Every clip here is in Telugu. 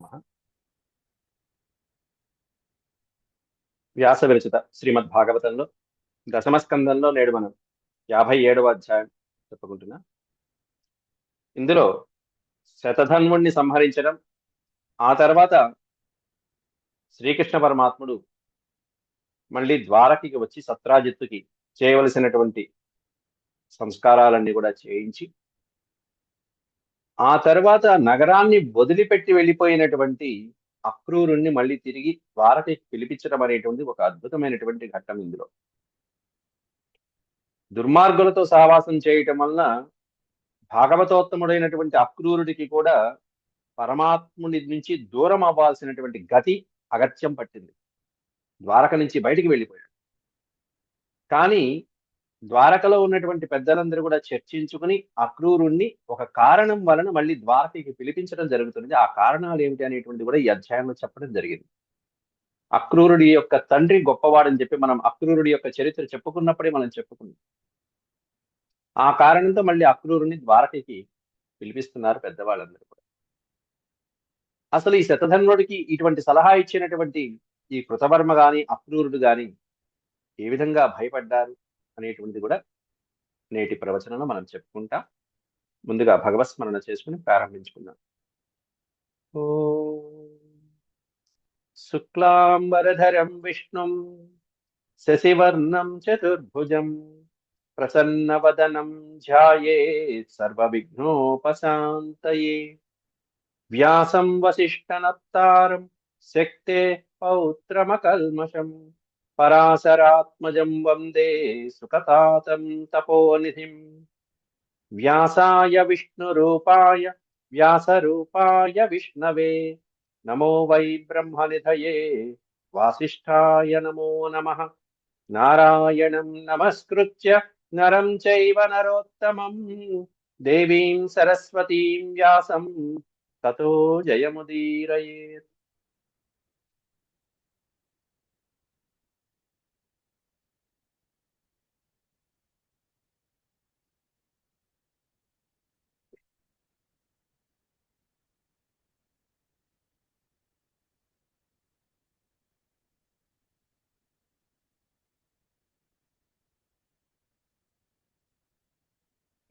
నమః. వ్యాస విరచిత శ్రీమద్ భాగవతంలో దశమస్కందంలో నేడు మనం 57వ అధ్యాయం చెప్పుకుంటున్నాం. ఇందులో శతధన్వుణ్ణి సంహరించడం, ఆ తర్వాత శ్రీకృష్ణ పరమాత్ముడు మళ్ళీ ద్వారకికి వచ్చి సత్రాజిత్తుకి చేయవలసినటువంటి సంస్కారాలన్నీ కూడా చేయించి, ఆ తర్వాత నగరాన్ని వదిలిపెట్టి వెళ్ళిపోయినటువంటి అక్రూరుణ్ణి మళ్ళీ తిరిగి ద్వారకకి పిలిపించడం అనేటువంటి ఒక అద్భుతమైనటువంటి ఘట్టం. ఇందులో దుర్మార్గులతో సహవాసం చేయటం వలన భాగవతోత్తముడైనటువంటి అక్రూరుడికి కూడా పరమాత్ముని నుంచి దూరం అవ్వాల్సినటువంటి గతి అగత్యం పట్టింది. ద్వారక నుంచి బయటికి వెళ్ళిపోయాడు. కానీ ద్వారకలో ఉన్నటువంటి పెద్దలందరూ కూడా చర్చించుకుని అక్రూరుణ్ణి ఒక కారణం వలన మళ్ళీ ద్వారకకి పిలిపించడం జరుగుతుంది. ఆ కారణాలు ఏమిటి అనేటువంటి కూడా ఈ అధ్యాయంలో చెప్పడం జరిగింది. అక్రూరుడి యొక్క తండ్రి గొప్పవాడని చెప్పి మనం అక్రూరుడి యొక్క చరిత్ర చెప్పుకున్నప్పుడే మనం చెప్పుకున్నాం. ఆ కారణంతో మళ్ళీ అక్రూరుని ద్వారకకి పిలిపిస్తున్నారు పెద్దవాళ్ళందరూ కూడా. అసలు ఈ శతధన్వుడికి ఇటువంటి సలహా ఇచ్చినటువంటి ఈ కృతవర్మ గాని అక్రూరుడు గాని ఏ విధంగా భయపడ్డారు అనేటువంటిది కూడా నేటి ప్రవచనంలో మనం చెప్పుకుంటాం. ముందుగా భగవత్స్మరణ చేసుకుని ప్రారంభించుకుందాం. ఓం శుక్లాంబరధరం విష్ణుం శశివర్ణం చతుర్భుజం ప్రసన్నవదనం ధ్యాయేత్ సర్వవిఘ్నోపశాంతయే వ్యాసం వసిష్ఠనప్తారం శక్తే పౌత్రమకల్మషం పరాశరాత్మజం వందే సుఖతాతం తపోనిధిం వ్యాసాయ విష్ణురూపాయ వ్యాసరూపాయ విష్ణవే నమో వై బ్రహ్మనిధయే వాసిష్ఠాయ నమో నమః. నారాయణం నమస్కృత్య నరం చైవ నరోత్తమం దేవీం సరస్వతీం వ్యాసం తతో జయముదీరయేత్.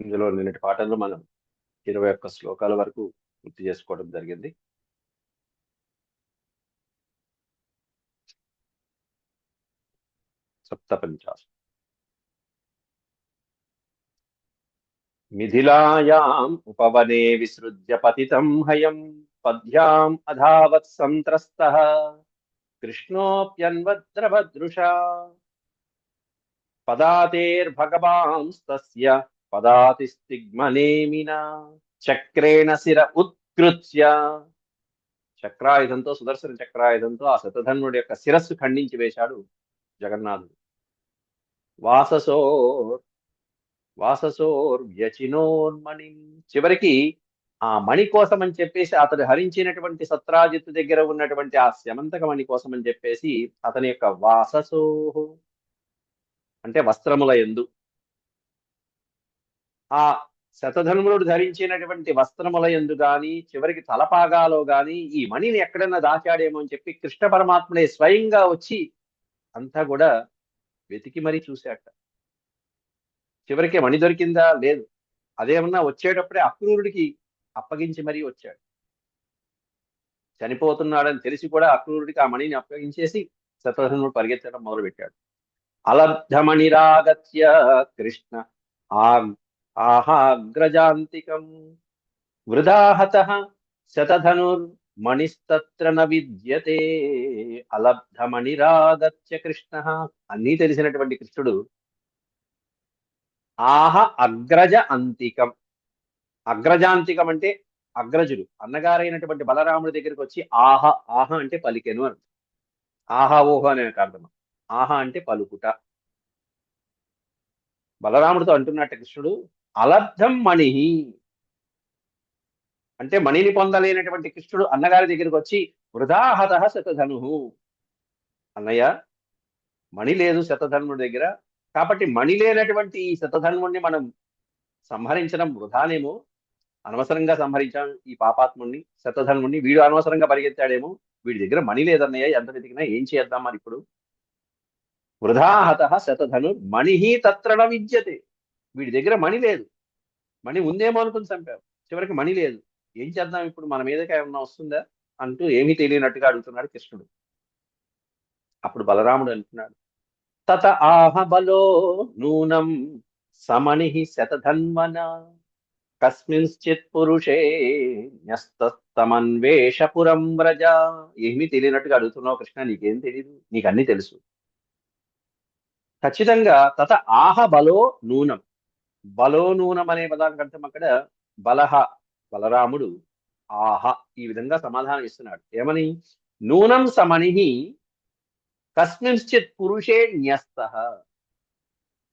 ఇందులో నిన్నటి పాఠంలో మనం 21 శ్లోకాల వరకు పూర్తి చేసుకోవడం జరిగింది. సప్తపంచాశ మిథిలాయాం ఉపవనే విసృజ్య పతితం హయం పద్భ్యాం అధావత్ సంత్రస్తః కృష్ణోప్యన్వద్రభదృషా పదాతేర్భగవాంస్తస్య పదాతిస్తిగ్మనేమినా చక్రేణ శిర ఉత్కృత్య. చక్రాయుధంతో, సుదర్శన చక్రాయుధంతో ఆ శతధన్వుడి యొక్క శిరస్సు ఖండించి వేశాడు జగన్నాథుడు. వాససోర్వ్యచినోన్మణి. చివరికి ఆ మణి కోసం అని చెప్పేసి అతడు హరించినటువంటి సత్రాజిత్తు దగ్గర ఉన్నటువంటి ఆ స్యమంతక మణి కోసం అని చెప్పేసి అతని యొక్క వాససోహు అంటే వస్త్రముల యందు, ఆ శతధన్వుడు ధరించినటువంటి వస్త్రముల యందు గాని చివరికి తలపాగాలో గాని ఈ మణిని ఎక్కడన్నా దాచాడేమో అని చెప్పి కృష్ణ పరమాత్ముడే స్వయంగా వచ్చి అంతా కూడా వెతికి మరీ చూశాట. చివరికి మణి దొరికిందా? లేదు. అదేమన్నా వచ్చేటప్పుడే అక్రూరుడికి అప్పగించి మరీ వచ్చాడు. చనిపోతున్నాడని తెలిసి కూడా అక్రూరుడికి ఆ మణిని అప్పగించేసి శతధన్వుడు పరిగెత్తడం మొదలుపెట్టాడు. అలబ్ధమణిరాగత్య కృష్ణ ఆహాగ్రజాంతికం వృధాహతః శతధనుర్మణిస్తత్ర న విద్యతే. అలబ్ధమణిరాగత్య కృష్ణ, అన్నీ తెలిసినటువంటి కృష్ణుడు ఆహ అగ్రజ అంతికం. అగ్రజాంతికం అంటే అగ్రజుడు, అన్నగారైనటువంటి బలరాముడి దగ్గరికి వచ్చి ఆహ, ఆహ అంటే పలికెను అని. ఆహా ఓహో అనే అర్థం. ఆహ అంటే పలుకుట. బలరాముడితో అంటున్నట్టు కృష్ణుడు అలబ్ధం మణి అంటే మణిని పొందలేనటువంటి కృష్ణుడు అన్నగారి దగ్గరికి వచ్చి వృధాహత శతధను. అన్నయ్య, మణి లేదు శతధన్వుడి దగ్గర, కాబట్టి మణి లేనటువంటి ఈ శతధన్వుడిని మనం సంహరించడం వృధానేమో, అనవసరంగా సంహరించాం ఈ పాపాత్ముడిని శతధన్వుడిని, వీడు అనవసరంగా పరిగెత్తాడేమో, వీడి దగ్గర మణి లేదన్నయ్య, ఎంత వెతికినా ఏం చేద్దాం మరి ఇప్పుడు. వృధాహత శతధను మణిహి తత్రణ విద్యతే. వీడి దగ్గర మణి లేదు, మణి ఉందేమో అనుకుని చంపావు, చివరికి మణి లేదు, ఏం చేద్దాం ఇప్పుడు, మన మీదకి ఏమన్నా వస్తుందా అంటూ ఏమీ తెలియనట్టుగా అడుగుతున్నాడు కృష్ణుడు. అప్పుడు బలరాముడు అంటున్నాడు, తత ఆహ బలో నూనం సమణి శతధన్వన కస్మింశ్చిత్ పురుషే న్యస్తమన్వేష పురం వ్రజ. ఏమీ తెలియనట్టుగా అడుగుతున్నావు కృష్ణ, నీకేం తెలియదు, నీకు అన్ని తెలుసు. ఖచ్చితంగా తత ఆహ బలో నూనం, బలో నూనం అనే పదానికి అర్థం అక్కడ బలహ, బలరాముడు ఆహ ఈ విధంగా సమాధానం ఇస్తున్నాడు. ఏమని? నూనం సమణి కస్మింశ్చిత్ పురుషే న్యస్త.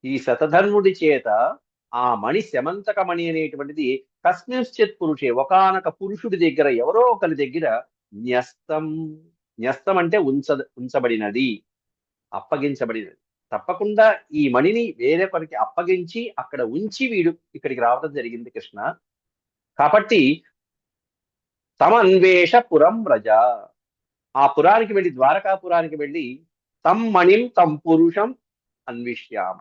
ఈ శతధన్వుడి చేత ఆ మణి శమంతక మణి అనేటువంటిది కస్మింశ్చిత్ పురుషే ఒకానొక పురుషుడి దగ్గర, ఎవరో ఒకరి దగ్గర న్యస్తం. న్యస్తం అంటే ఉంచబడినది, అప్పగించబడినది. తప్పకుండా ఈ మణిని వేరొకరికి అప్పగించి అక్కడ ఉంచి వీడు ఇక్కడికి రావడం జరిగింది కృష్ణ. కాబట్టి తమన్వేష పురం వ్రజ, ఆ పురానికి వెళ్ళి, ద్వారకాపురానికి వెళ్ళి తం మణిం తం పురుషం అన్విష్యామ.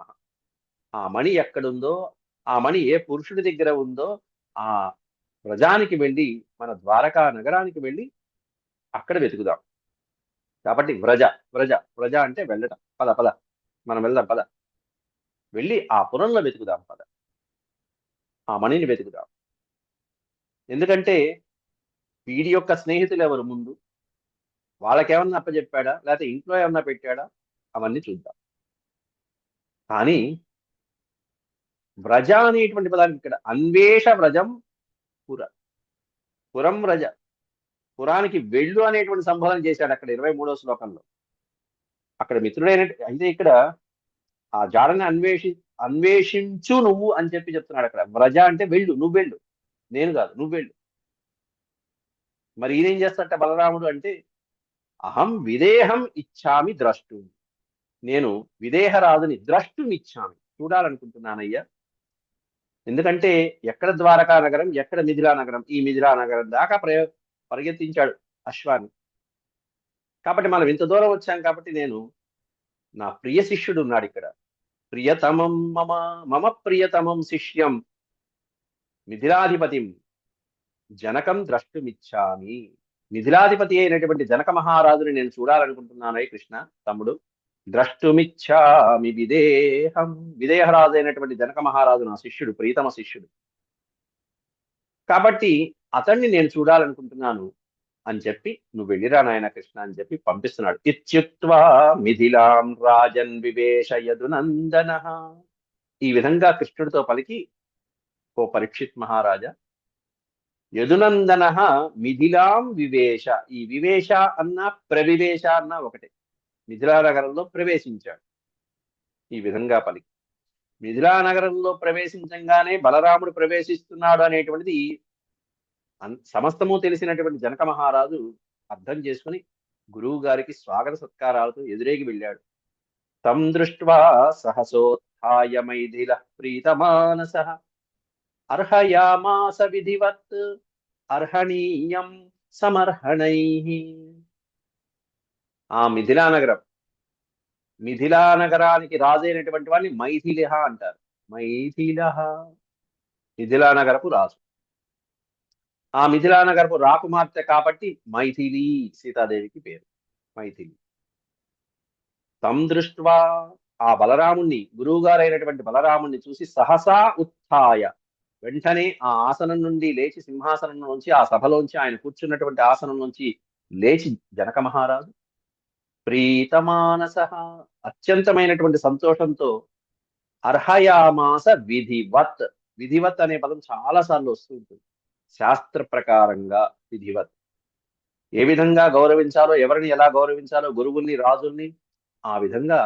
ఆ మణి ఎక్కడుందో, ఆ మణి ఏ పురుషుడి దగ్గర ఉందో ఆ వ్రజానికి వెళ్ళి, మన ద్వారకా నగరానికి వెళ్ళి అక్కడ వెతుకుదాం. కాబట్టి వ్రజ, వ్రజ, వ్రజ అంటే వెళ్ళటం. పద పద, మనం వెళ్దాం పద, వెళ్ళి ఆ పురంలో వెతుకుదాం పద, ఆ మణిని వెతుకుదాం. ఎందుకంటే వీడి యొక్క స్నేహితులు ఎవరు ముందు, వాళ్ళకేమన్నా అప్పచెప్పాడా, లేకపోతే ఇంట్లో ఏమన్నా పెట్టాడా, అవన్నీ చూద్దాం. కానీ వ్రజ అనేటువంటి పదానికి ఇక్కడ అన్వేష వ్రజం పుర, పురం వ్రజ, పురానికి వెళ్ళు అనేటువంటి సంబోధన చేశాడు అక్కడ 23వ శ్లోకంలో. అక్కడ మిత్రుడైన అయితే ఇక్కడ ఆ జాడని అన్వేషించు నువ్వు అని చెప్పి చెప్తున్నాడు. అక్కడ వ్రజ అంటే వెళ్ళు, నువ్వు వెళ్ళు, నేను కాదు, నువ్వు వెళ్ళు. మరి ఈయనేం చేస్తాడట బలరాముడు అంటే, అహం విదేహం ఇచ్చామి ద్రష్టు, నేను విదేహరాజుని ద్రష్టుమిచ్చామి, చూడాలనుకుంటున్నానయ్యా. ఎందుకంటే ఎక్కడ ద్వారకా నగరం, ఎక్కడ మిథిలా నగరం, ఈ మిథిలా నగరం దాకా పరిగెత్తించాడు అశ్వాన్ని. కాబట్టి మనం ఇంత దూరం వచ్చాం కాబట్టి నేను, నా ప్రియ శిష్యుడు ఉన్నాడు ఇక్కడ, ప్రియతమం మమ మమ ప్రియతమం శిష్యం మిథిలాధిపతిం జనకం ద్రష్టుమిచ్చామి. మిథిలాధిపతి అయినటువంటి జనక మహారాజుని నేను చూడాలనుకుంటున్నానయ్య కృష్ణ తమ్ముడు. ద్రష్టుమిచ్చామి విదేహం, విదేహరాజు అయినటువంటి జనక మహారాజు నా శిష్యుడు, ప్రీతమ శిష్యుడు, కాబట్టి అతన్ని నేను చూడాలనుకుంటున్నాను అని చెప్పి, నువ్వు వెళ్ళిరా నాయన కృష్ణ అని చెప్పి పంపిస్తున్నాడు. ఇత్యుక్త్వా మిథిలాం రాజన్ వివేశ యదునందన. ఈ విధంగా కృష్ణుడితో పలికి, ఓ పరీక్షిత్ మహారాజా, యదునందన మిథిలాం వివేశ, ఈ వివేశ అన్న ప్రవివేశ అన్న ఒకటే, మిథిలా నగరంలో ప్రవేశించాడు. ఈ విధంగా పలికి మిథిలా నగరంలో ప్రవేశించగానే బలరాముడు ప్రవేశిస్తున్నాడు అనేటువంటిది సమస్తము తెలిసినటువంటి జనక మహారాజు అర్థం చేసుకుని గురువు గారికి స్వాగత సత్కారాలతో ఎదురేగి వెళ్ళాడు. తం దృష్ట్వా సహసోత్థాయ మైథిల ప్రీతమానస అర్హయామాస విధివత్ అర్హణీయం సమర్హణై. ఆ మిథిలా నగరం, మిథిలా నగరానికి రాజైనటువంటి వాడిని మైథిలిహ అంటారు. మైథిలహ, మిథిలా నగరపు రాజు. ఆ మిథిలా నగరపు రాకుమార్తె కాబట్టి మైథిలి, సీతాదేవికి పేరు మైథిలి. తం దృష్ట్వా, ఆ బలరాముణ్ణి, గురువుగారైనటువంటి బలరాముణ్ణి చూసి సహసా ఉత్థాయ, వెంటనే ఆ ఆసనం నుండి లేచి, సింహాసనం నుంచి, ఆ సభలోంచి, ఆయన కూర్చున్నటువంటి ఆసనం నుంచి లేచి జనక మహారాజు ప్రీతమానస, అత్యంతమైనటువంటి సంతోషంతో అర్హయామాస విధివత్, విధివత్ అనే పదం చాలా సార్లు వస్తూ ఉంటుంది. శాస్త్ర ప్రకారంగా, విధివత్, ఏ విధంగా గౌరవించాలో, ఎవరిని ఎలా గౌరవించాలో, గురువుల్ని, రాజుల్ని, ఆ విధంగా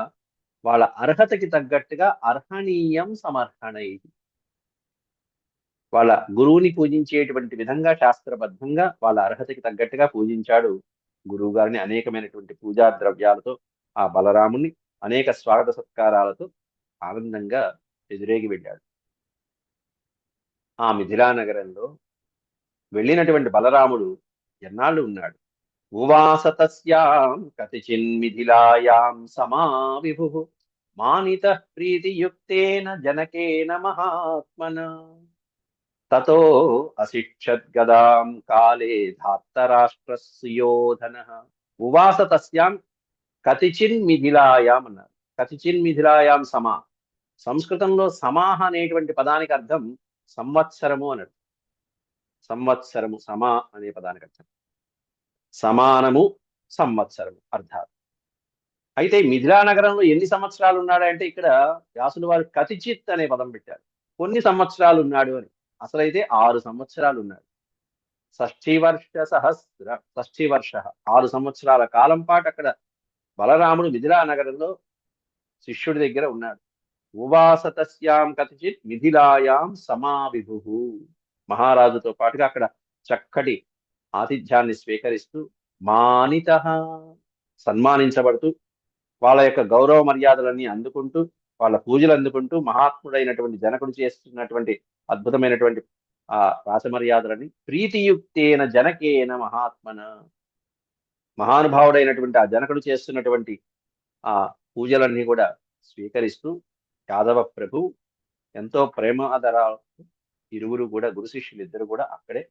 వాళ్ళ అర్హతకి తగ్గట్టుగా అర్హణీయం సమర్హణై, వాళ్ళ గురువుని పూజించేటువంటి విధంగా శాస్త్రబద్ధంగా వాళ్ళ అర్హతకి తగ్గట్టుగా పూజించాడు గురువు గారిని. అనేకమైనటువంటి పూజా ద్రవ్యాలతో ఆ బలరాముని అనేక స్వాగత సత్కారాలతో ఆనందంగా ఎదురేగి వెళ్ళాడు. ఆ మిథిలా నగరంలో వెళ్ళినటువంటి బలరాముడు ఎన్నాళ్ళు ఉన్నాడు. ఉవాస తస్యాం కతిచిన్మిథిలాయాం సమావిభు మానిత ప్రీతియుక్తేన జనకేన మహాత్మన తతో అశిక్షద్గదాం కాలే ధార్తరాష్ట్రస్యోధన ఉవాస తస్యాం కతిచిన్మిథిలాయాం అన్నారు. కతిచిన్మిథిలాయాం సమా. సంస్కృతంలో సమాహ అనేటువంటి పదానికి అర్థం సంవత్సరము అన్నాడు. సంవత్సరము సమా అనే పదానికి అర్థం సమానము, సంవత్సరము అర్థాలు. అయితే మిథిలా నగరంలో ఎన్ని సంవత్సరాలు ఉన్నాడంటే ఇక్కడ వ్యాసుల వారు కతిచిత్ అనే పదం పెట్టారు. కొన్ని సంవత్సరాలు ఉన్నాడు అని. అసలైతే 6 సంవత్సరాలు ఉన్నాడు. షష్ఠీ వర్ష 6 సంవత్సరాల కాలం పాటు అక్కడ బలరాముడు మిథిలా నగరంలో శిష్యుడి దగ్గర ఉన్నాడు. ఉవాస తస్యాం కతిచిత్ మిథిలాయాం సమావిభు మహారాజుతో పాటుగా అక్కడ చక్కటి ఆతిథ్యాన్ని స్వీకరిస్తూ మానిత సన్మానించబడుతూ వాళ్ళ యొక్క గౌరవ మర్యాదలన్నీ అందుకుంటూ వాళ్ళ పూజలు అందుకుంటూ మహాత్ముడైనటువంటి జనకుడు చేస్తున్నటువంటి అద్భుతమైనటువంటి ఆ రాసమర్యాదలని ప్రీతియుక్తేన జనకేన మహాత్మన మహానుభావుడైనటువంటి ఆ జనకుడు చేస్తున్నటువంటి ఆ పూజలన్నీ కూడా స్వీకరిస్తూ యాదవ ప్రభు ఎంతో ప్రేమాదరాలు ఇరువురు కూడా గురు శిష్యులు ఇద్దరు కూడా అక్కడే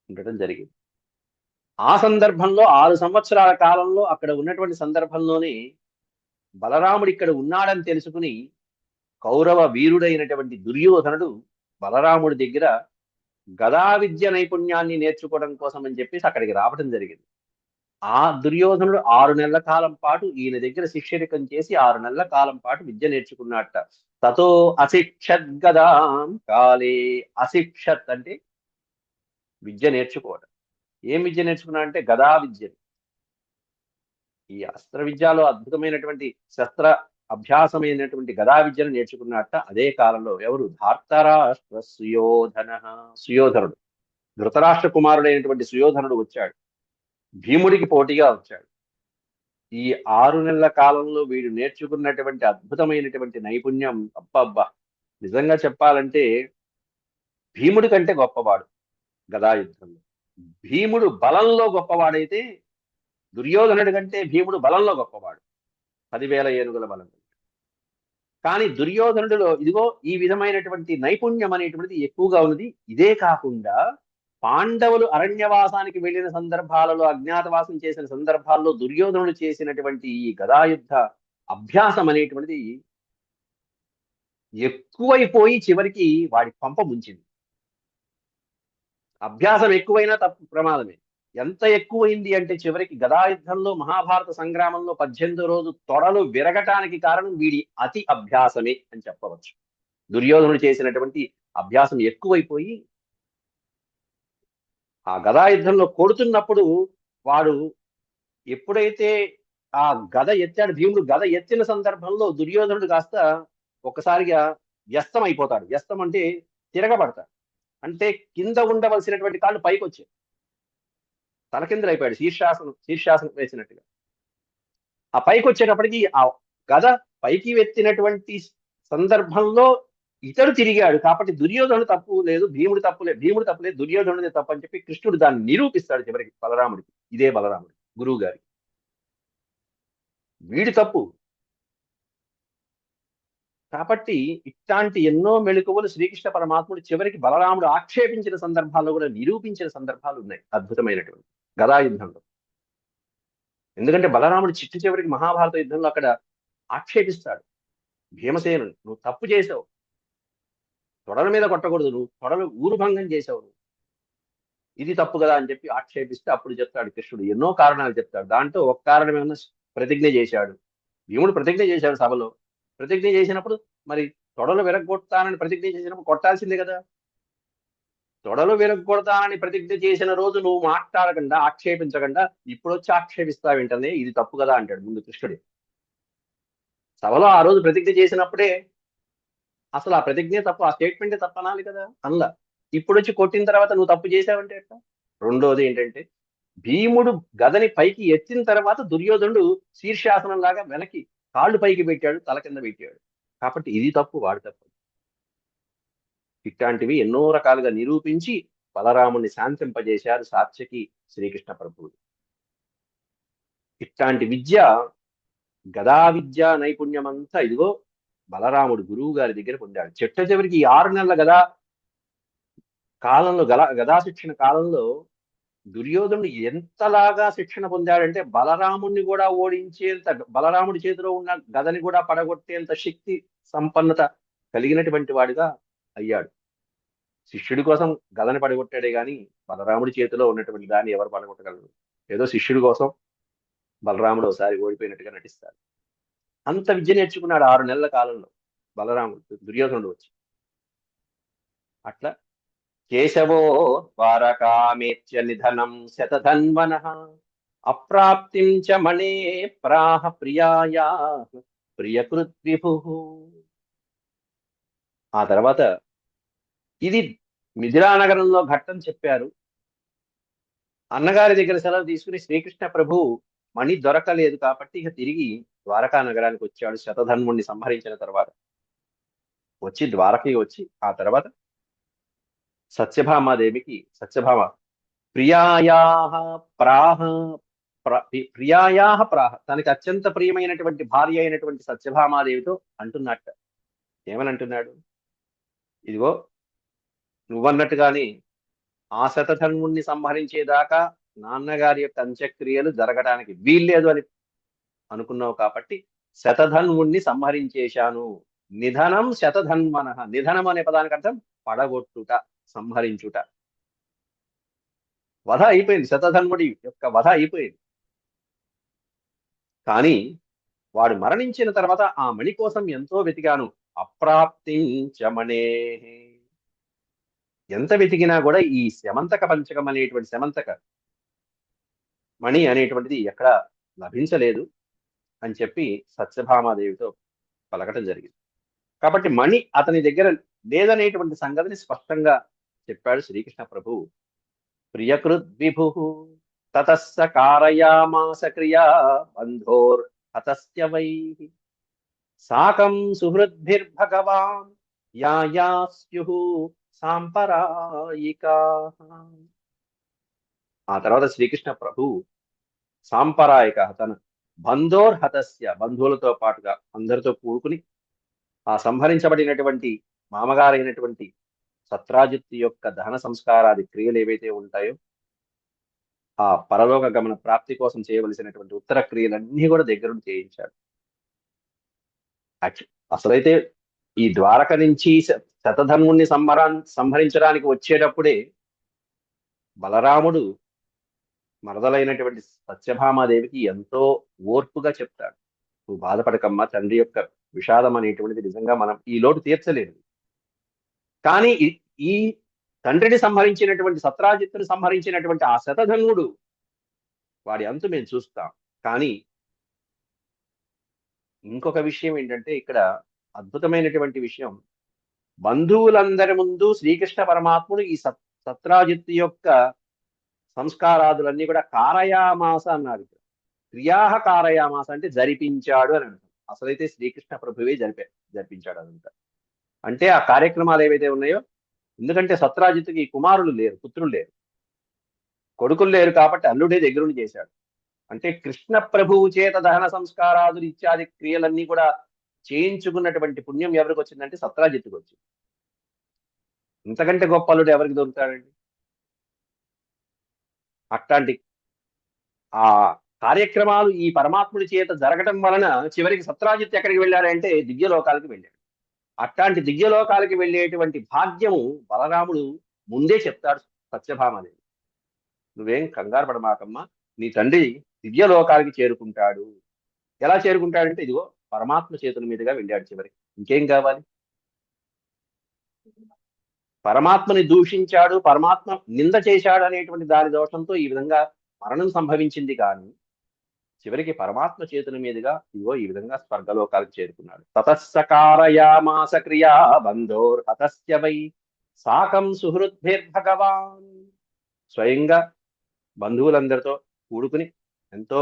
ఉండటం జరిగింది. ఆ సందర్భంలో 6 సంవత్సరాల కాలంలో అక్కడ ఉన్నటువంటి సందర్భంలోనే బలరాముడు ఇక్కడ ఉన్నాడని తెలుసుకుని కౌరవ వీరుడైనటువంటి దుర్యోధనుడు బలరాముడి దగ్గర గదా విద్య నైపుణ్యాన్ని నేర్చుకోవడం కోసం అని చెప్పేసి అక్కడికి రావడం జరిగింది. ఆ దుర్యోధనుడు 6 నెలల కాలం పాటు ఈయన దగ్గర శిష్యరికం చేసి 6 నెలల కాలం పాటు విద్య నేర్చుకున్నట్ట. తతో అశిక్షత్ గదాం కాలే. అశిక్షత్ అంటే విద్య నేర్చుకోవడం. ఏం విద్య నేర్చుకున్నా అంటే గదా విద్య. ఈ అస్త్ర విద్యలో అద్భుతమైనటువంటి శస్త్ర అభ్యాసమైనటువంటి గదా విద్యను నేర్చుకున్నట్ట. అదే కాలంలో ఎవరు? ధార్తరాష్ట్ర సుయోధన. సుయోధనుడు ధృతరాష్ట్ర కుమారుడైనటువంటి సుయోధనుడు వచ్చాడు. భీముడికి పోటీగా వచ్చాడు. ఈ 6 నెలల కాలంలో వీడు నేర్చుకున్నటువంటి అద్భుతమైనటువంటి నైపుణ్యం అబ్బబ్బా, నిజంగా చెప్పాలంటే భీముడి కంటే గొప్పవాడు గదాయుద్ధంలో. భీముడు బలంలో గొప్పవాడైతే దుర్యోధనుడి కంటే భీముడు బలంలో గొప్పవాడు. 10,000 ఏనుగుల బలం. కానీ దుర్యోధనుడిలో ఇదిగో ఈ విధమైనటువంటి నైపుణ్యం అనేటువంటిది ఎక్కువగా ఉన్నది. ఇదే కాకుండా పాండవులు అరణ్యవాసానికి వెళ్ళిన సందర్భాలలో, అజ్ఞాతవాసం చేసిన సందర్భాల్లో దుర్యోధనుడు చేసినటువంటి ఈ గదాయుద్ధ అభ్యాసం అనేటువంటిది ఎక్కువైపోయి చివరికి వాడి పంప ముంచింది. అభ్యాసం ఎక్కువైనా తప్పు ప్రమాదమే. ఎంత ఎక్కువైంది అంటే చివరికి గదాయుద్ధంలో మహాభారత సంగ్రామంలో 18వ రోజు తొడలు విరగటానికి కారణం వీడి అతి అభ్యాసమే అని చెప్పవచ్చు. దుర్యోధనుడు చేసినటువంటి అభ్యాసం ఎక్కువైపోయి ఆ గదాయుద్ధంలో కొడుతున్నప్పుడు వాడు ఎప్పుడైతే ఆ గద ఎత్తాడు, భీముడు గద ఎత్తిన సందర్భంలో దుర్యోధనుడు కాస్త ఒక్కసారిగా వ్యస్తం అయిపోతాడు. వ్యస్తం అంటే తిరగబడతాడు. అంటే కింద ఉండవలసినటువంటి కాళ్ళు పైకి వచ్చాయి, తలకిందులు అయిపోయాడు, శీర్షాసనం వేసినట్టుగా. ఆ పైకి వచ్చేటప్పటికి ఆ గద పైకి ఎత్తినటువంటి సందర్భంలో ఇతడు తిరిగాడు. కాబట్టి దుర్యోధనుడు తప్పు లేదు, భీముడు తప్పులేదు, దుర్యోధనుడే తప్పు అని చెప్పి కృష్ణుడు దాన్ని నిరూపిస్తాడు చివరికి బలరాముడికి. ఇదే బలరాముడు గురువు గారి వీడి తప్పు. కాబట్టి ఇట్లాంటి ఎన్నో మెళుకువలు శ్రీకృష్ణ పరమాత్ముడు చివరికి బలరాముడు ఆక్షేపించిన సందర్భాల్లో కూడా నిరూపించిన సందర్భాలు ఉన్నాయి అద్భుతమైనటువంటి గదాయుద్ధంలో. ఎందుకంటే బలరాముడు చిట్టు చివరికి మహాభారత యుద్ధంలో అక్కడ ఆక్షేపిస్తాడు భీమసేనుని, నువ్వు తప్పు చేసావు, తొడల మీద కొట్టకూడదు, నువ్వు తొడలు ఊరుభంగం చేసావు, ఇది తప్పు కదా అని చెప్పి ఆక్షేపిస్తే అప్పుడు చెప్తాడు కృష్ణుడు, ఎన్నో కారణాలు చెప్తాడు. దాంట్లో ఒక కారణం ఏమన్నా ప్రతిజ్ఞ చేశాడు. భీముడు ప్రతిజ్ఞ చేశాడు సభలో. ప్రతిజ్ఞ చేసినప్పుడు మరి తొడలు విరగొడతానని ప్రతిజ్ఞ చేసినప్పుడు కొట్టాల్సిందే కదా. తొడలు విరగొడతానని ప్రతిజ్ఞ చేసిన రోజు నువ్వు మాట్లాడకుండా, ఆక్షేపించకుండా ఇప్పుడు వచ్చి ఆక్షేపిస్తావేంటనే, ఇది తప్పు కదా అంటాడు ముందు కృష్ణుడు. సభలో ఆ రోజు ప్రతిజ్ఞ చేసినప్పుడే అసలు ఆ ప్రతిజ్ఞ తప్పు, ఆ స్టేట్మెంటే తప్పు అనాలి కదా. అలా ఇప్పుడు వచ్చి కొట్టిన తర్వాత నువ్వు తప్పు చేసావంటే ఎట్లా? రెండోది ఏంటంటే భీముడు గదని పైకి ఎత్తిన తర్వాత దుర్యోధనుడు శీర్షాసనం లాగా వెనక్కి కాళ్ళు పైకి పెట్టాడు, తల కింద పెట్టాడు. కాబట్టి ఇది తప్పు, వాడు తప్పు. ఇట్లాంటివి ఎన్నో రకాలుగా నిరూపించి బలరాముని శాంతింపజేశారు సాత్యకి శ్రీకృష్ణ ప్రభువు. ఇట్లాంటి విద్య, గదా విద్యా నైపుణ్యం అంతా ఇదిగో బలరాముడు గురువు గారి దగ్గర పొందాడు. చివరికి ఈ 6 నెలల కాలంలో గదా శిక్షణ కాలంలో దుర్యోధనుడు ఎంతలాగా శిక్షణ పొందాడంటే బలరాముడిని కూడా ఓడించేంత, బలరాముడి చేతిలో ఉన్న గదని కూడా పడగొట్టేంత శక్తి సంపన్నత కలిగినటువంటి వాడిగా అయ్యాడు. శిష్యుడి కోసం గదని పడగొట్టాడే గాని బలరాముడి చేతిలో ఉన్నటువంటి దాన్ని ఎవరు పడగొట్టగలరు? ఏదో శిష్యుడి కోసం బలరాముడు ఒకసారి ఓడిపోయినట్టుగా నటిస్తాడు. అంత విద్య నేర్చుకున్నాడు 6 నెలల కాలంలో బలరాముడు, దుర్యోధనుడు వచ్చి. అట్లా కేశవో ద్వారకామేత్య నిధనం శతధన్వన అప్రాప్తిం చ మణే ప్రాహ ప్రియాయా ప్రియకృత్ విభు. ఆ తర్వాత ఇది మిథిలానగరంలో ఘట్టం చెప్పారు. అన్నగారి దగ్గర సెలవు తీసుకుని శ్రీకృష్ణ ప్రభు మణి దొరకలేదు కాబట్టి ఇక తిరిగి ద్వారకా నగరానికి వచ్చాడు శతధన్వుణ్ణి సంహరించిన తర్వాత. వచ్చి ద్వారకి వచ్చి ఆ తర్వాత సత్యభామాదేవికి, సత్యభామ ప్రియాయాహ ప్రాహ ప్రియాయాహ ప్రాహ, తనకి అత్యంత ప్రియమైనటువంటి భార్య అయినటువంటి సత్యభామాదేవితో అంటున్నట్ట. ఏమని అంటున్నాడు? ఇదిగో నువ్వన్నట్టుగానే ఆ శతధన్వుణ్ణి సంహరించేదాకా నాన్నగారి యొక్క అంత్యక్రియలు జరగడానికి వీల్లేదు అని అనుకున్నావు కాబట్టి శతధన్వుణ్ణి సంహరించేశాను. నిధనం శతధన్వన, నిధనం అనే పదానికి అర్థం పడగొట్టుట, సంహరించుట. వధ అయిపోయింది, శతధన్వుడి యొక్క వధ అయిపోయింది. కానీ వాడు మరణించిన తర్వాత ఆ మణి కోసం ఎంతో వెతికాను. అప్రాప్తించమనే, ఎంత వెతికినా కూడా ఈ శమంతక పంచకం అనేటువంటి శమంతక మణి అనేటువంటిది ఎక్కడ లభించలేదు అని చెప్పి సత్యభామాదేవితో పలకటం జరిగింది. కాబట్టి మణి అతని దగ్గర లేదనేటువంటి సంగతిని స్పష్టంగా చెప్పాడు శ్రీకృష్ణ ప్రభువు. ప్రియకృద్ విభు తతస్స కారయామాస క్రియా బంధోర్ హతస్య వై సాకం సుహృద్భిర్భగవాన్ యాయాస్యుః సాంపరాయికా. ఆ తర్వాత శ్రీకృష్ణ ప్రభు సాంపరాయిక, తన బంధోర్ హతస్య, బంధువులతో పాటుగా అందరితో కూడుకుని ఆ సంహరించబడినటువంటి మామగారైనటువంటి సత్రాజిత్తు యొక్క దహన సంస్కారాది క్రియలు ఏవైతే ఉంటాయో ఆ పరలోక గమన ప్రాప్తి కోసం చేయవలసినటువంటి ఉత్తర క్రియలన్నీ కూడా దగ్గరుండి చేయించాడు. అసలైతే ఈ ద్వారక నుంచి శతధన్వుణ్ణి సంహరించడానికి వచ్చేటప్పుడే బలరాముడు మరదలైనటువంటి సత్యభామాదేవికి ఎంతో ఓర్పుగా చెప్తాడు, నువ్వు బాధపడకమ్మా, తండ్రి యొక్క విషాదం అనేటువంటిది నిజంగా మనం ఈ లోటు తీర్చలేదు. కానీ ఈ తండ్రిని సంహరించినటువంటి సత్రాజిత్తుని సంహరించినటువంటి ఆ శతధన్వుడు వాడి అంతు మేము చూస్తాం. కానీ ఇంకొక విషయం ఏంటంటే ఇక్కడ అద్భుతమైనటువంటి విషయం, బంధువులందరి ముందు శ్రీకృష్ణ పరమాత్ముడు ఈ సత్రాజిత్తు యొక్క సంస్కారాదులన్నీ కూడా కారయామాస అన్నారు. క్రియాహ కారయామాస అంటే జరిపించాడు అని అంటారు. అసలైతే శ్రీకృష్ణ ప్రభువే జరిపించాడు అదంతా. అంటే ఆ కార్యక్రమాలు ఏవైతే ఉన్నాయో, ఎందుకంటే సత్రాజిత్తుకి కుమారులు లేరు, పుత్రులు లేరు, కొడుకులు లేరు కాబట్టి అల్లుడే దగ్గరుండి చేశాడు. అంటే కృష్ణ ప్రభువు చేత దహన సంస్కారాదులు ఇత్యాది క్రియలన్నీ కూడా చేయించుకున్నటువంటి పుణ్యం ఎవరికి వచ్చిందంటే సత్రాజిత్తుకు వచ్చింది. ఇంతకంటే గొప్ప అల్లుడు ఎవరికి దొరుకుతాడండి? అట్లాంటి ఆ కార్యక్రమాలు ఈ పరమాత్ముడి చేత జరగటం వలన చివరికి సత్రాజిత్ ఎక్కడికి వెళ్ళాడంటే దివ్యలోకాలకి వెళ్ళాడు. అట్లాంటి దివ్యలోకాలకి వెళ్ళేటువంటి భాగ్యము బలరాముడు ముందే చెప్తాడు సత్యభామదేవి, నువ్వేం కంగారు పడమాకమ్మా, నీ తండ్రి దివ్యలోకాలకి చేరుకుంటాడు. ఎలా చేరుకుంటాడంటే ఇదిగో పరమాత్మ చేతుల మీదుగా వెళ్ళాడు చివరికి, ఇంకేం కావాలి? పరమాత్మని దూషించాడు, పరమాత్మ నింద చేశాడు అనేటువంటి దాని దోషంతో ఈ విధంగా మరణం సంభవించింది. కానీ చివరికి పరమాత్మ చేతుల మీదుగా ఇదిగో ఈ విధంగా స్వర్గలోకాలకు చేరుకున్నాడు. తతస్సకారయామాస క్రియా బంధోర్ హతస్య వై సాకం సుహృద్భిర్భగవాన్. స్వయంగా బంధువులందరితో కూడుకుని ఎంతో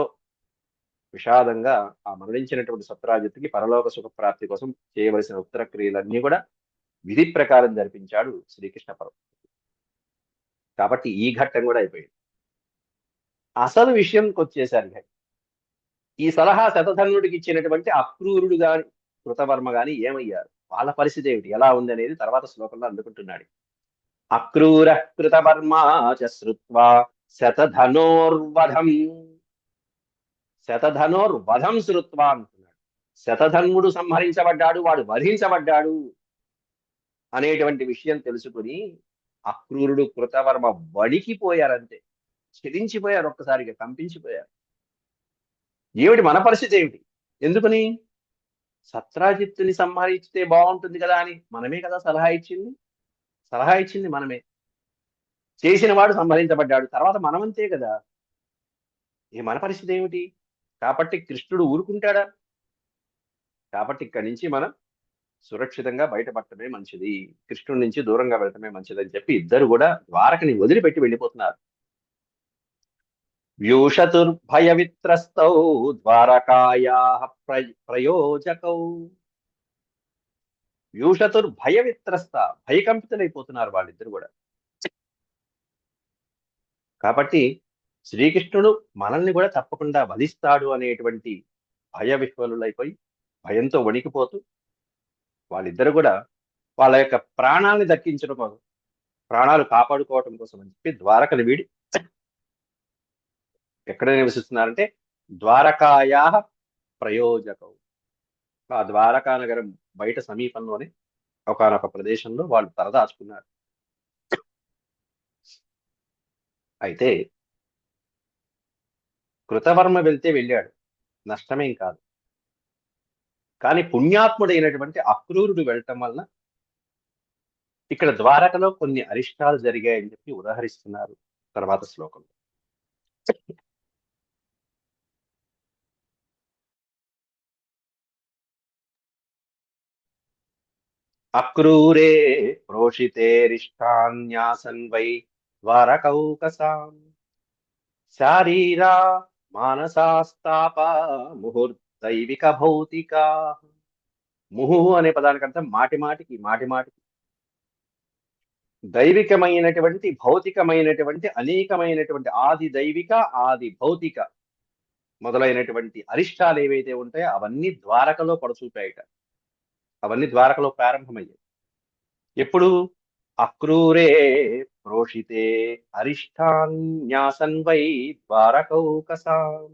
విషాదంగా ఆ మరణించినటువంటి సత్రాజిత్తుకి పరలోక సుఖ ప్రాప్తి కోసం చేయవలసిన ఉత్తర క్రియలన్నీ కూడా విధి ప్రకారం జరిపించాడు శ్రీకృష్ణ పరమాత్మ. కాబట్టి ఈ ఘట్టం కూడా అయిపోయింది. అసలు విషయంకి వచ్చేసరికి ఈ సలహా శతధన్వుడికి ఇచ్చినటువంటి అక్రూరుడు గాని కృతవర్మ గాని ఏమయ్యారు, వాళ్ళ పరిస్థితి ఏమిటి, ఎలా ఉంది అనేది తర్వాత శ్లోకంలో అందుకుంటున్నాడు. అక్రూర కృతవర్మా చ శ్రుత్వా శతధనోర్వధం, శతధనోర్వధం శ్రుత్వా అంటున్నాడు. శతధన్వుడు సంహరించబడ్డాడు, వాడు వధించబడ్డాడు అనేటువంటి విషయం తెలుసుకుని అక్రూరుడు కృతవర్మ వణికిపోయారంతే, చెలించిపోయారు, ఒక్కసారిగా కంపించిపోయారు. ఏమిటి మన పరిస్థితి ఏమిటి, ఎందుకని సత్రాజిత్తుని సంహరిస్తే బాగుంటుంది కదా అని మనమే కదా సలహా ఇచ్చింది, సలహా ఇచ్చింది మనమే, చేసిన వాడు సంహరించబడ్డాడు, తర్వాత మనమంతే కదా, మన పరిస్థితి ఏమిటి. కాబట్టి కృష్ణుడు ఊరుకుంటాడా, కాబట్టి ఇక్కడి నుంచి మనం సురక్షితంగా బయటపడటమే మంచిది, కృష్ణుడి నుంచి దూరంగా వెళ్ళటమే మంచిది అని చెప్పి ఇద్దరు కూడా ద్వారకని వదిలిపెట్టి వెళ్ళిపోతున్నారు. వ్యూషతుర్భయ విత్రస్తౌ ద్వారకాయా ప్రయోజకౌ, వ్యూషతుర్భయ విత్రస్త, భయకంపితులైపోతున్నారు వాళ్ళిద్దరు కూడా. కాబట్టి శ్రీకృష్ణుడు మనల్ని కూడా తప్పకుండా వధిస్తాడు అనేటువంటి భయ విహ్వలులైపోయి భయంతో వణికిపోతూ వాళ్ళిద్దరు కూడా వాళ్ళ యొక్క ప్రాణాలను దక్కించడం కోసం, ప్రాణాలు కాపాడుకోవటం కోసం అని చెప్పి ద్వారకను వీడి ఎక్కడ నివసిస్తున్నారంటే ద్వారకాయా ప్రయోజకం, ఆ ద్వారకా నగరం బయట సమీపంలోనే ఒకనొక ప్రదేశంలో వాళ్ళు తలదాచుకున్నారు. అయితే కృతవర్మ వెళ్తే వెళ్ళాడు, నష్టమేం కాదు. కానీ పుణ్యాత్ముడైనటువంటి అక్రూరుడు వెళ్ళటం వలన ఇక్కడ ద్వారకలో కొన్ని అరిష్టాలు జరిగాయని చెప్పి ఉదాహరిస్తున్నారు తర్వాత శ్లోకంలో. అక్రూరే ప్రోషితేరిష్టాన్యాసన్ వై ద్వారకౌకసాం శారీరా మానసాస్తాప ముహుర్దైవిక భౌతిక. ముహు అనే పదానికి అర్థం మాటి మాటికి, మాటి మాటికి దైవికమైనటువంటి భౌతికమైనటువంటి అనేకమైనటువంటి ఆది దైవిక ఆది భౌతిక మొదలైనటువంటి అరిష్టాలు ఏవైతే ఉంటాయో అవన్నీ ద్వారకలో పడచూపాయట, అవన్నీ ద్వారకలో ప్రారంభమయ్యాయి. ఎప్పుడు అక్రూరే ప్రోషితే అరిష్టాన్యాసన్ వై ద్వారకౌకసాం,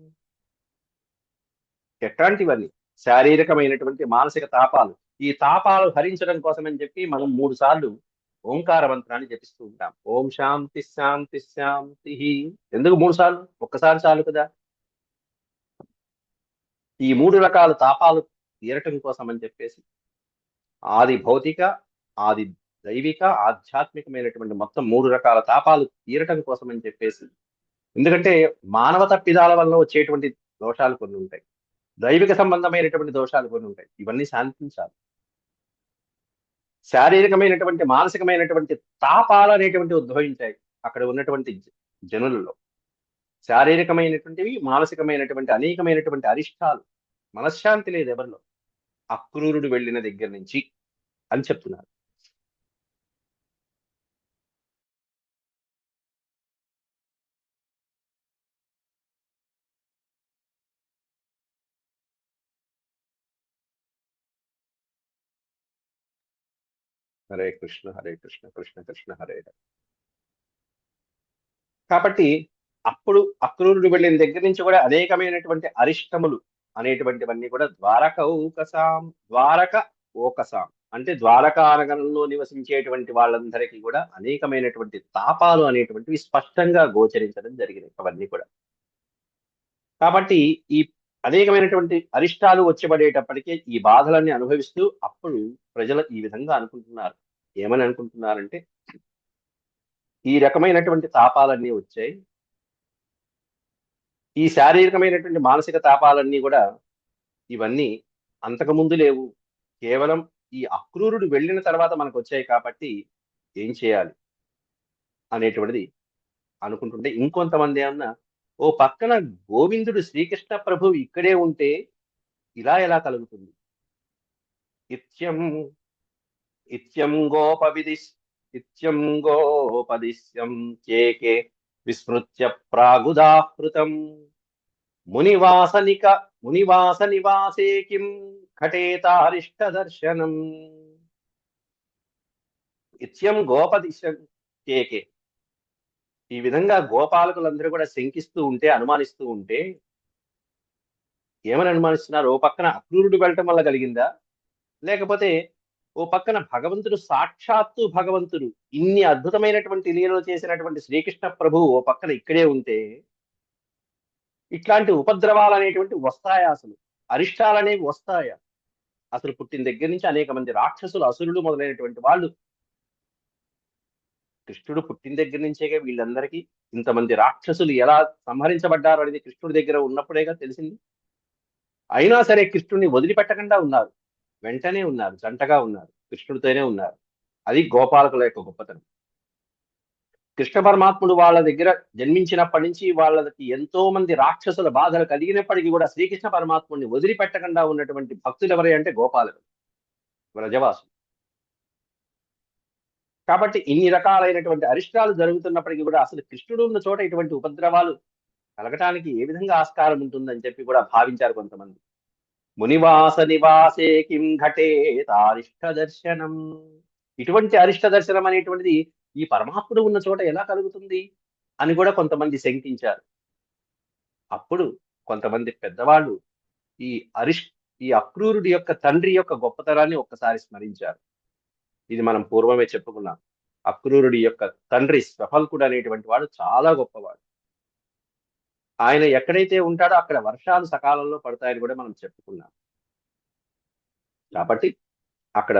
ఎట్లాంటివన్నీ శారీరకమైనటువంటి మానసిక తాపాలు, ఈ తాపాలు హరించడం కోసమని చెప్పి మనం 3 సార్లు ఓంకార మంత్రాన్ని జపిస్తూ ఉంటాం. ఓం శాంతి శాంతి శాంతి. ఎందుకు 3 సార్లు, ఒక్కసారి చాలు కదా. ఈ 3 రకాల తాపాలు తీరటం కోసం అని చెప్పేసి ఆది భౌతిక ఆది దైవిక ఆధ్యాత్మికమైనటువంటి మొత్తం 3 రకాల తాపాలు తీరటం కోసం అని చెప్పేసి, ఎందుకంటే మానవ తప్పిదాల వల్ల వచ్చేటువంటి దోషాలు కొన్ని ఉంటాయి, దైవిక సంబంధమైనటువంటి దోషాలు కొన్ని ఉంటాయి, ఇవన్నీ శాంతించాలి. శారీరకమైనటువంటి మానసికమైనటువంటి తాపాలు అనేటువంటి ఉద్భవించాయి అక్కడ ఉన్నటువంటి జనులలో, శారీరకమైనటువంటివి మానసికమైనటువంటి అనేకమైనటువంటి అరిష్టాలు, మనశ్శాంతి లేదు ఎవరిలో, అక్రూరుడు వెళ్ళిన దగ్గర నుంచి అని చెప్తున్నారు. హరే కృష్ణ హరే కృష్ణ కృష్ణ కృష్ణ హరే హరే. కాబట్టి అప్పుడు అక్రూరుడు వెళ్ళిన దగ్గర నుంచి కూడా అనేకమైనటువంటి అరిష్టములు అనేటువంటివన్నీ కూడా ద్వారక ఊకసాం, ద్వారక ఓకసాం అంటే ద్వారకా నగరంలో నివసించేటువంటి వాళ్ళందరికీ కూడా అనేకమైనటువంటి తాపాలు అనేటువంటివి స్పష్టంగా గోచరించడం జరిగినాయి అవన్నీ కూడా. కాబట్టి ఈ అనేకమైనటువంటి అరిష్టాలు వచ్చబడేటప్పటికే ఈ బాధలన్నీ అనుభవిస్తూ అప్పుడు ప్రజలు ఈ విధంగా అనుకుంటున్నారు. ఏమని అనుకుంటున్నారంటే ఈ రకమైనటువంటి తాపాలన్నీ వచ్చాయి, ఈ శారీరకమైనటువంటి మానసిక తాపాలన్నీ కూడా ఇవన్నీ అంతకుముందు లేవు, కేవలం ఈ అక్రూరుడు వెళ్ళిన తర్వాత మనకు వచ్చాయి, కాబట్టి ఏం చేయాలి అనేటువంటిది అనుకుంటుంటే ఇంకొంతమంది అన్న ఓ పక్కన గోవిందుడు శ్రీకృష్ణ ప్రభు ఇక్కడే ఉంటే ఇలా ఎలా కలుగుతుంది, ఇత్యం ఇత్యం గోప విధి ఇత్యం గోపదిశ్యం చేకే విస్మృత్య ప్రాగుదాహృతం మునివాస నివాసే కిం ఘటేతారిష్ట దర్శనం. ఇత్యం గోపదిశ్యం కేకే. ఈ విధంగా గోపాలకులందరూ కూడా శంకిస్తూ ఉంటే, అనుమానిస్తూ ఉంటే ఏమని అనుమానిస్తున్నారు? ఓ పక్కన అక్రూరుడు వెళ్ళటం వల్ల కలిగిందా, లేకపోతే ఓ పక్కన భగవంతుడు, సాక్షాత్తు భగవంతుడు ఇన్ని అద్భుతమైనటువంటి లీలలు చేసినటువంటి శ్రీకృష్ణ ప్రభువు ఓ పక్కన ఇక్కడే ఉంటే ఇట్లాంటి ఉపద్రవాలు అనేటువంటి వస్తాయా? అసలు అరిష్టాలు అనేవి వస్తాయా? అసలు పుట్టిన దగ్గర నుంచి అనేక మంది రాక్షసులు, అసురులు మొదలైనటువంటి వాళ్ళు, కృష్ణుడు పుట్టిన దగ్గర నుంచేగా వీళ్ళందరికీ ఇంతమంది రాక్షసులు ఎలా సంహరించబడ్డారు అనేది కృష్ణుడి దగ్గర ఉన్నప్పుడేగా తెలిసింది. అయినా సరే కృష్ణుడిని వదిలిపెట్టకుండా ఉన్నారు, వెంటనే ఉన్నారు, జంటగా ఉన్నారు, కృష్ణుడితోనే ఉన్నారు. అది గోపాలకుల యొక్క గొప్పతనం. కృష్ణ పరమాత్ముడు వాళ్ళ దగ్గర జన్మించినప్పటి నుంచి వాళ్ళకి ఎంతో మంది రాక్షసుల బాధలు కలిగినప్పటికీ కూడా శ్రీకృష్ణ పరమాత్ముడిని వదిలిపెట్టకుండా ఉన్నటువంటి భక్తులు ఎవరే అంటే గోపాలకులు, వ్రజవాసులు. కాబట్టి ఇన్ని రకాలైనటువంటి అరిష్టాలు జరుగుతున్నప్పటికీ కూడా అసలు కృష్ణుడు ఉన్న చోట ఇటువంటి ఉపద్రవాలు కలగటానికి ఏ విధంగా ఆస్కారం ఉంటుందని చెప్పి కూడా భావించారు కొంతమంది. మునివాస నివాసే కిం ఘటే తారిష్ట దర్శనం. ఇటువంటి అరిష్ట దర్శనం అనేటువంటిది ఈ పరమాత్ముడు ఉన్న చోట ఎలా కలుగుతుంది అని కూడా కొంతమంది శంకించారు. అప్పుడు కొంతమంది పెద్దవాళ్ళు ఈ ఈ అక్రూరుడి యొక్క తండ్రి యొక్క గొప్పతనాన్ని ఒక్కసారి స్మరించారు. ఇది మనం పూర్వమే చెప్పుకున్నాం. అక్రూరుడి యొక్క తండ్రి శ్వఫల్కుడు అనేటువంటి వాడు చాలా గొప్పవాడు. ఆయన ఎక్కడైతే ఉంటాడో అక్కడ వర్షాలు సకాలంలో పడతాయని కూడా మనం చెప్పుకున్నాం. కాబట్టి అక్కడ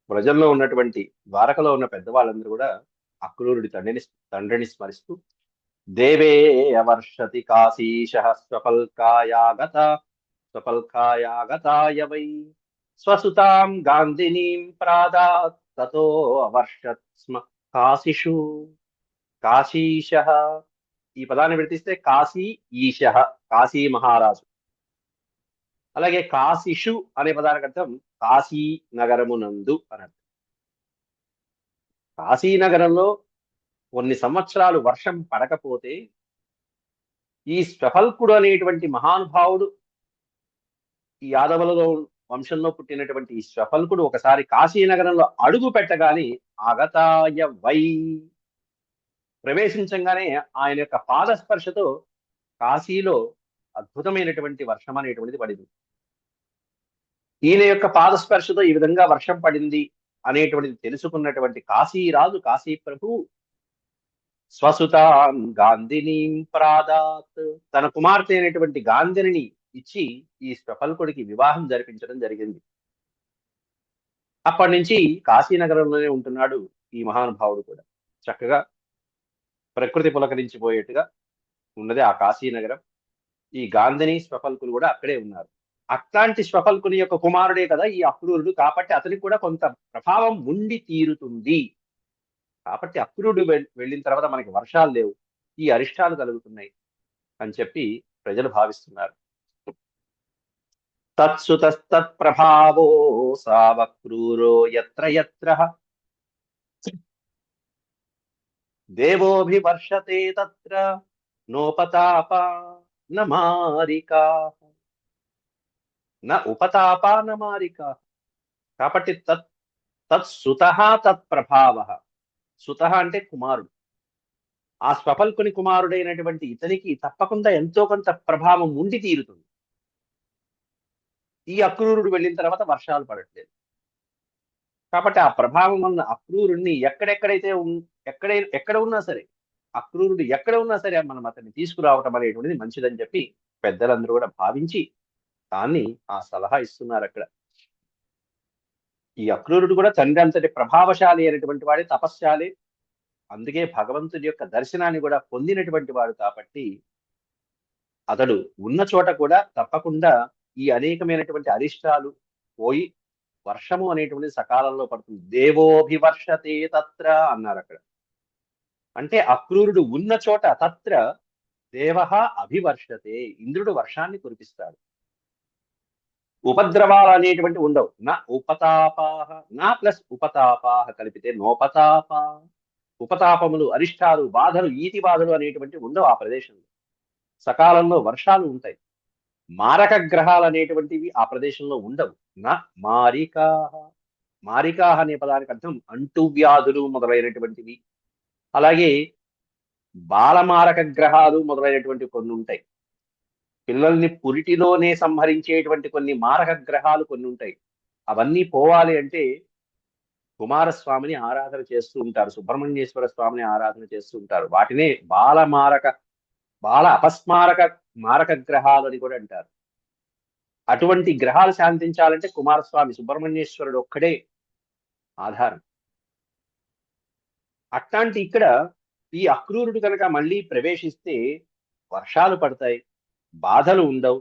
ప్రజల్లో ఉన్నటువంటి ద్వారకలో ఉన్న పెద్దవాళ్ళందరూ కూడా అక్రూరుడి తండ్రిని స్మరిస్తూ దేవే అవర్షతి కాశీశ స్వపల్కాయాగతాయ వై స్వసుతాం గాంధినీం ప్రాదాత్ తతో అవర్షత్ స్మ కాశీషు. కాశీశ ఈ పదాన్ని విడతీస్తే కాశీ ఈశ, కాశీ మహారాజు. అలాగే కాశీషు అనే పదానికి అర్థం కాశీ నగరమునందు అని అర్థం. కాశీ నగరంలో కొన్ని సంవత్సరాలు వర్షం పడకపోతే ఈ స్వఫల్కుడు అనేటువంటి మహానుభావుడు, ఈ యాదవులలో వంశంలో పుట్టినటువంటి ఈ స్వఫల్కుడు ఒకసారి కాశీ నగరంలో అడుగు పెట్టగానే అగతాయ వై, ప్రవేశించంగానే ఆయన యొక్క పాదస్పర్శతో కాశీలో అద్భుతమైనటువంటి వర్షం అనేటువంటిది పడింది. ఈయన యొక్క పాదస్పర్శతో ఈ విధంగా వర్షం పడింది అనేటువంటిది తెలుసుకున్నటువంటి కాశీరాజు, కాశీ ప్రభు స్వసుతాం గాంధినీం ప్రాదాత్, తన కుమార్తె అయినటువంటి గాంధిని ఇచ్చి ఈ స్వఫల్కుడికి వివాహం జరిపించడం జరిగింది. అప్పటి నుంచి కాశీనగరంలోనే ఉంటున్నాడు ఈ మహానుభావుడు కూడా. చక్కగా ప్రకృతి పులకరించిపోయేట్టుగా ఉన్నది ఆ కాశీనగరం. ఈ గాంధిని, స్వఫల్కులు కూడా అక్కడే ఉన్నారు. అట్లాంటి స్వఫల్కుని యొక్క కుమారుడే కదా ఈ అక్రూరుడు. కాబట్టి అతనికి కూడా కొంత ప్రభావం ఉండి తీరుతుంది. కాబట్టి అక్రూరుడు వెళ్ళిన తర్వాత మనకి వర్షాలు లేవు, ఈ అరిష్టాలు కలుగుతున్నాయి అని చెప్పి ప్రజలు భావిస్తున్నారు. తత్సుతస్తత్ప్రభావో సావక్రూరో యత్ర యత్ర దేవోభివర్షతే తత్ర నోపతాప న మారికా న ఉపతాప న మారికా. కాబట్టి తత్సుత తత్ప్రభావ. సుత అంటే కుమారుడు. ఆ స్వఫల్కుని కుమారుడైనటువంటి ఇతనికి తప్పకుండా ఎంతో కొంత ప్రభావం ఉండి తీరుతుంది. ఈ అక్రూరుడు వెళ్ళిన తర్వాత వర్షాలు పడట్లేదు. కాబట్టి ఆ ప్రభావం ఉన్న అక్రూరుణ్ణి ఎక్కడ ఉన్నా సరే, అక్రూరుడు ఎక్కడ ఉన్నా సరే మనం అతన్ని తీసుకురావటం అనేటువంటిది మంచిదని చెప్పి పెద్దలందరూ కూడా భావించి దాన్ని ఆ సలహా ఇస్తున్నారు అక్కడ. ఈ అక్రూరుడు కూడా తండ్రి అంతటి ప్రభావశాలి అయినటువంటి వాడే, తపశ్శాలి. అందుకే భగవంతుడి యొక్క దర్శనాన్ని కూడా పొందినటువంటి వాడు. కాబట్టి అతడు ఉన్న చోట కూడా తప్పకుండా ఈ అనేకమైనటువంటి అరిష్టాలు పోయి వర్షము అనేటువంటిది సకాలంలో పడుతుంది. దేవోభివర్షతే తత్ర అన్నారు అక్కడ. అంటే అక్రూరుడు ఉన్న చోట తత్ర దేవ అభివర్షతే, ఇంద్రుడు వర్షాన్ని కురిపిస్తాడు. ఉపద్రవాలు అనేటువంటి ఉండవు. నా ఉపతాపాహ, నా ప్లస్ ఉపతాపాహ కలిపితే నోపతాప. ఉపతాపములు, అరిష్టాలు, బాధలు, ఈతి బాధలు అనేటువంటివి ఉండవు ఆ ప్రదేశంలో. సకాలంలో వర్షాలు ఉంటాయి. మారక గ్రహాలు అనేటువంటివి ఆ ప్రదేశంలో ఉండవు. నా మారికాహ. మారికాహ అనే పదానికి అర్థం అంటువ్యాధులు మొదలైనటువంటివి. అలాగే బాలమారక గ్రహాలు మొదలైనటువంటి కొన్ని ఉంటాయి. పిల్లల్ని పురిటిలోనే సంహరించేటువంటి కొన్ని మారక గ్రహాలు కొన్ని ఉంటాయి. అవన్నీ పోవాలి అంటే కుమారస్వామిని ఆరాధన చేస్తూ ఉంటారు. సుబ్రహ్మణ్యేశ్వర స్వామిని ఆరాధన చేస్తూ ఉంటారు. వాటినే బాల అపస్మారక మారక గ్రహాలు అని కూడా అంటారు. అటువంటి గ్రహాలు శాంతించాలంటే కుమారస్వామి సుబ్రహ్మణ్యేశ్వరుడు ఒక్కడే ఆధారం. అట్లాంటి ఇక్కడ ఈ అక్రూరుడు కనుక మళ్ళీ ప్రవేశిస్తే వర్షాలు పడతాయి, బాధలు ఉండవు,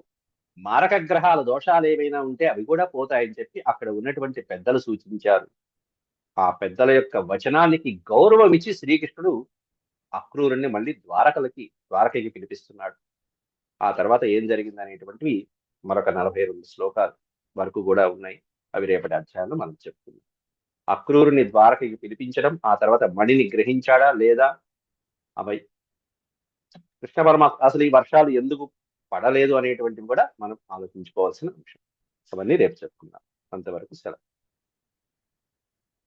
మారక గ్రహాల దోషాలు ఏవైనా ఉంటే అవి కూడా పోతాయని చెప్పి అక్కడ ఉన్నటువంటి పెద్దలు సూచించారు. ఆ పెద్దల యొక్క వచనానికి గౌరవం ఇచ్చి శ్రీకృష్ణుడు అక్రూరుణ్ణి మళ్ళీ ద్వారకకి పిలిపిస్తున్నాడు. ఆ తర్వాత ఏం జరిగింది అనేటువంటివి మరొక 42 శ్లోకాలు వరకు కూడా ఉన్నాయి. అవి రేపటి అధ్యాయంలో మనం చెప్పుకుందాం. అక్రూరుని ద్వారకకి పిలిపించడం, ఆ తర్వాత మణిని గ్రహించాడా లేదా, అవి కృష్ణ పరమాత్మ అసలు ఈ వర్షాలు ఎందుకు పడలేదు అనేటువంటివి కూడా మనం ఆలోచించుకోవాల్సిన అంశం. అవన్నీ రేపు చెప్పుకుందాం. అంతవరకు సెలవు.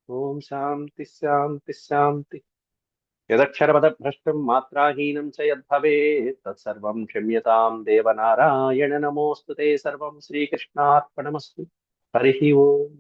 ఓం శాంతి శాంతి శాంతి. యదక్షరపదభ్రష్టం మాత్రాహీనం చ యద్భవేత్ తత్సర్వం క్షమ్యతాం దేవనారాయణ. నమోస్తుతే. సర్వం శ్రీకృష్ణార్పణమస్తు. హరి ఓం.